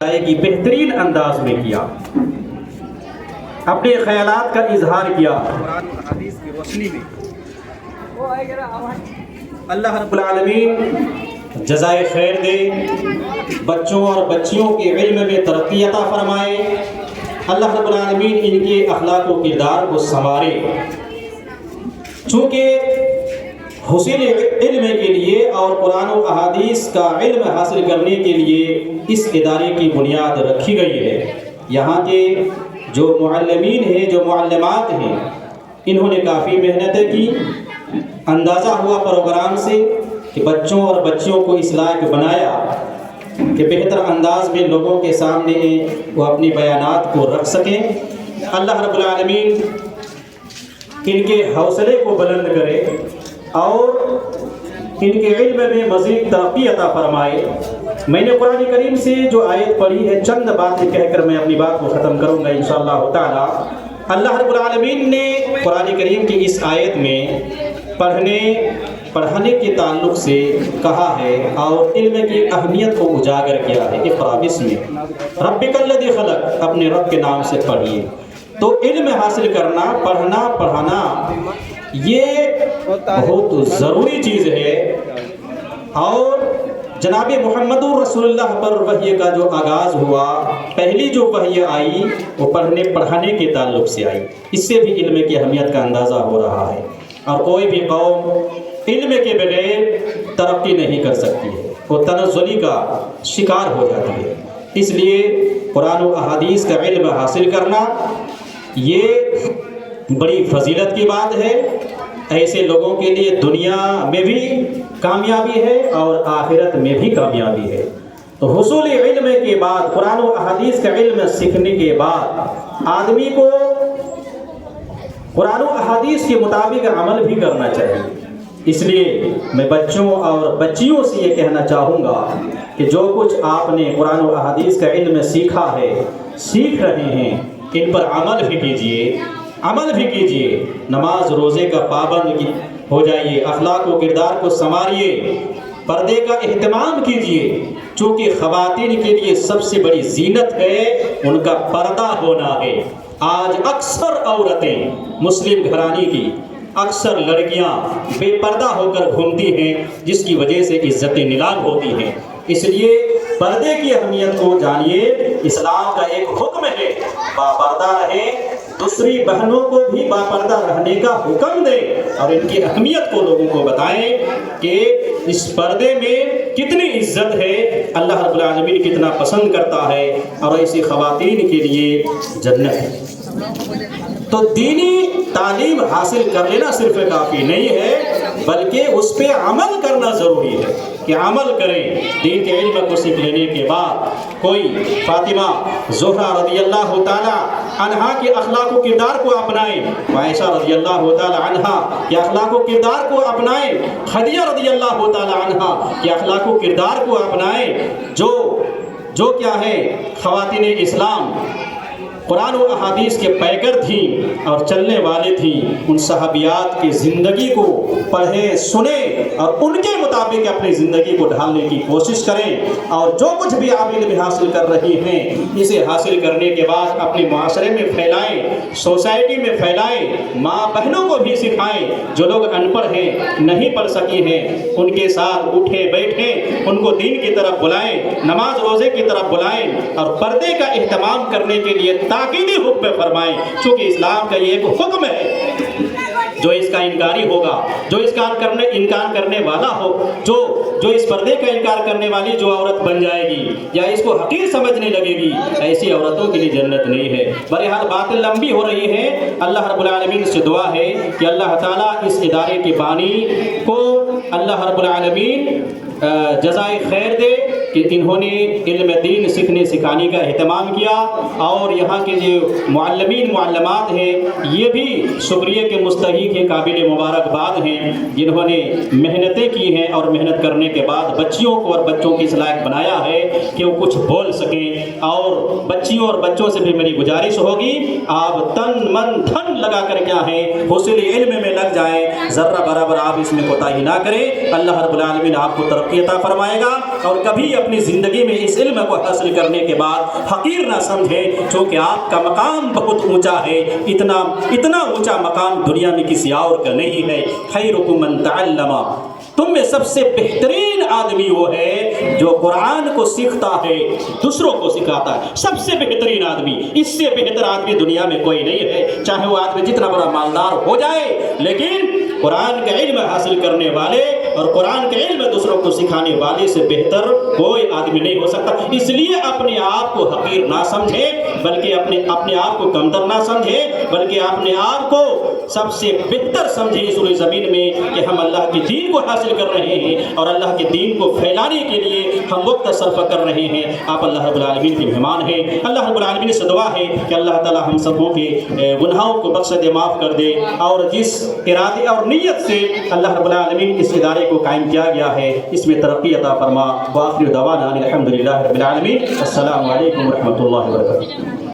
کی بہترین انداز میں کیا، اپنے خیالات کا اظہار کیا قرآن و حدیث کی روشنی میں۔ اللہ رب العالمین جزائے خیر دے، بچوں اور بچیوں کے علم میں ترقی عطا فرمائے۔ اللہ رب العالمین ان کے اخلاق و کردار کو سنوارے۔ چونکہ حصول علم کے لیے اور قرآن و احادیث کا علم حاصل کرنے کے لیے اس ادارے کی بنیاد رکھی گئی ہے۔ یہاں کے جو معلمین ہیں، جو معلمات ہیں، انہوں نے کافی محنتیں کی۔ اندازہ ہوا پروگرام سے کہ بچوں اور بچیوں کو اس لائق بنایا کہ بہتر انداز میں لوگوں کے سامنے وہ اپنی بیانات کو رکھ سکیں۔ اللہ رب العالمین ان کے حوصلے کو بلند کرے اور ان کے علم میں مزید ترقی عطا فرمائے۔ میں نے قرآن کریم سے جو آیت پڑھی ہے، چند باتیں کہہ کر میں اپنی بات کو ختم کروں گا انشاءاللہ تعالی۔ اللہ رب العالمین نے قرآن کریم کی اس آیت میں پڑھنے کے تعلق سے کہا ہے اور علم کی اہمیت کو اجاگر کیا ہے۔ اقرأ بسم ربک الذی خلق، اپنے رب کے نام سے پڑھیے۔ تو علم حاصل کرنا، پڑھنا، پڑھانا یہ بہت ضروری چیز ہے۔ اور جناب محمد رسول اللہ پر وحی کا جو آغاز ہوا، پہلی جو وحی آئی وہ پڑھنے پڑھانے کے تعلق سے آئی۔ اس سے بھی علم کی اہمیت کا اندازہ ہو رہا ہے۔ اور کوئی بھی قوم علم کے بغیر ترقی نہیں کر سکتی ہے، وہ تنزلی کا شکار ہو جاتی ہے۔ اس لیے قرآن و احادیث کا علم حاصل کرنا یہ بڑی فضیلت کی بات ہے۔ ایسے لوگوں کے لیے دنیا میں بھی کامیابی ہے اور آخرت میں بھی کامیابی ہے۔ تو حصول علم کے بعد، قرآن و احادیث کا علم سیکھنے کے بعد آدمی کو قرآن و احادیث کے مطابق عمل بھی کرنا چاہیے۔ اس لیے میں بچوں اور بچیوں سے یہ کہنا چاہوں گا کہ جو کچھ آپ نے قرآن و احادیث کا علم سیکھا ہے، سیکھ رہے ہیں، ان پر عمل بھی کیجیے، عمل بھی کیجیے۔ نماز روزے کا پابند ہو جائیے، اخلاق و کردار کو سنواریے، پردے کا اہتمام کیجیے۔ چونکہ خواتین کے لیے سب سے بڑی زینت ہے ان کا پردہ ہونا ہے۔ آج اکثر عورتیں، مسلم گھرانے کی اکثر لڑکیاں بے پردہ ہو کر گھومتی ہیں، جس کی وجہ سے عزتیں نیلام ہوتی ہیں۔ اس لیے پردے کی اہمیت کو جانیے۔ اسلام کا ایک حکم ہے باپردہ رہیں، دوسری بہنوں کو بھی باپردہ رہنے کا حکم دیں اور ان کی اہمیت کو لوگوں کو بتائیں کہ اس پردے میں کتنی عزت ہے، اللہ رب العالمین کتنا پسند کرتا ہے اور ایسی خواتین کے لیے جنت ہے۔ تو دینی تعلیم حاصل کر لینا صرف کافی نہیں ہے، بلکہ اس پہ عمل کرنا ضروری ہے کہ عمل کریں۔ دین کے علم کو سیکھ لینے کے بعد کوئی فاطمہ زہرا رضی اللہ تعالی عنہا کے اخلاق و کردار کو اپنائیں، عائشہ رضی اللہ تعالی عنہا کے اخلاق و کردار کو اپنائیں، خدیجہ رضی اللہ تعالی عنہا کے اخلاق و کردار کو اپنائیں، جو کیا ہے خواتین اسلام قرآن و احادیث کے پیکر تھیں اور چلنے والے تھیں۔ ان صحابیات کی زندگی کو پڑھیں، سنیں اور ان کے مطابق اپنی زندگی کو ڈھالنے کی کوشش کریں۔ اور جو کچھ بھی آپ علم حاصل کر رہی ہیں، اسے حاصل کرنے کے بعد اپنے معاشرے میں پھیلائیں، سوسائٹی میں پھیلائیں، ماں بہنوں کو بھی سکھائیں۔ جو لوگ ان پڑھ ہیں، نہیں پڑھ سکی ہیں، ان کے ساتھ اٹھیں بیٹھیں، ان کو دین کی طرف بلائیں، نماز روزے کی طرف بلائیں اور پردے کا اہتمام کرنے کے لیے تاکیدی حکم فرمائیں۔ چونکہ اسلام کا یہ ایک حکم ہے، جو اس کا انکاری ہوگا، جو اس کا انکار کرنے والا ہو، جو اس پردے کا انکار کرنے والی جو عورت بن جائے گی یا اس کو حقیر سمجھنے لگے گی، ایسی عورتوں کے لیے جنت نہیں ہے۔ بہرحال باتیں لمبی ہو رہی ہیں۔ اللہ رب العالمین سے دعا ہے کہ اللہ تعالیٰ اس ادارے کے بانی کو اللہ رب العالمین جزائے خیر دے کہ انہوں نے علم دین سیکھنے سکھانے کا اہتمام کیا، اور یہاں کے جو معلمین معلمات ہیں یہ بھی شکریہ کے مستحق ہیں، قابل مبارکباد ہیں، جنہوں نے محنتیں کی ہیں اور محنت کرنے کے بعد بچیوں کو اور بچوں کی اس لائق بنایا ہے کہ وہ کچھ بول سکیں۔ اور بچیوں اور بچوں سے بھی میری گزارش ہوگی، آپ تن من دھن لگا کر کیا ہے حصول علم میں لگ جائیں، ذرہ برابر آپ اس میں کوتاہی نہ کریں۔ اللہ رب العالمین آپ کو ترقی عطا فرمائے گا۔ اور کبھی اپنی زندگی میں اس علم کو حاصل کرنے کے بعد حقیر نہ سمجھیں، چونکہ آپ کا مقام بہت اونچا ہے، اتنا اونچا مقام دنیا میں کسی اور کا نہیں ہے۔ خیرکم من تعلم، تم میں سب سے بہترین آدمی وہ ہے جو قرآن کو سیکھتا ہے، دوسروں کو سکھاتا ہے، سب سے بہترین آدمی۔ اس سے بہتر آدمی دنیا میں کوئی نہیں ہے، چاہے وہ آدمی جتنا بڑا مالدار ہو جائے، لیکن قرآن کا علم حاصل کرنے والے اور قرآن کے علم دوسروں کو سکھانے والے سے بہتر کوئی آدمی نہیں ہو سکتا۔ اس لیے اپنے آپ کو حقیر نہ سمجھے، بلکہ اپنے آپ کو کمتر نہ سمجھے، بلکہ اپنے آپ کو سب سے بہتر سمجھے اس روئے زمین میں کہ ہم اللہ کے دین کو حاصل کر رہے ہیں اور اللہ کے دین کو پھیلانے کے لیے ہم وقت صرف کر رہے ہیں۔ آپ اللہ رب العالمین کے مہمان ہیں۔ اللہ رب العالمین سے دعا ہے کہ اللہ تعالی ہم سبوں کے گناہوں کو بخش دے، معاف کر دے، اور جس ارادے اور نیت سے اللہ رب العالمین اس ادارے کو قائم کیا گیا ہے اس میں ترقی عطا فرما۔ وآخر دعوانا الحمدللہ رب العالمین۔ السلام علیکم ورحمۃ اللہ وبرکاتہ۔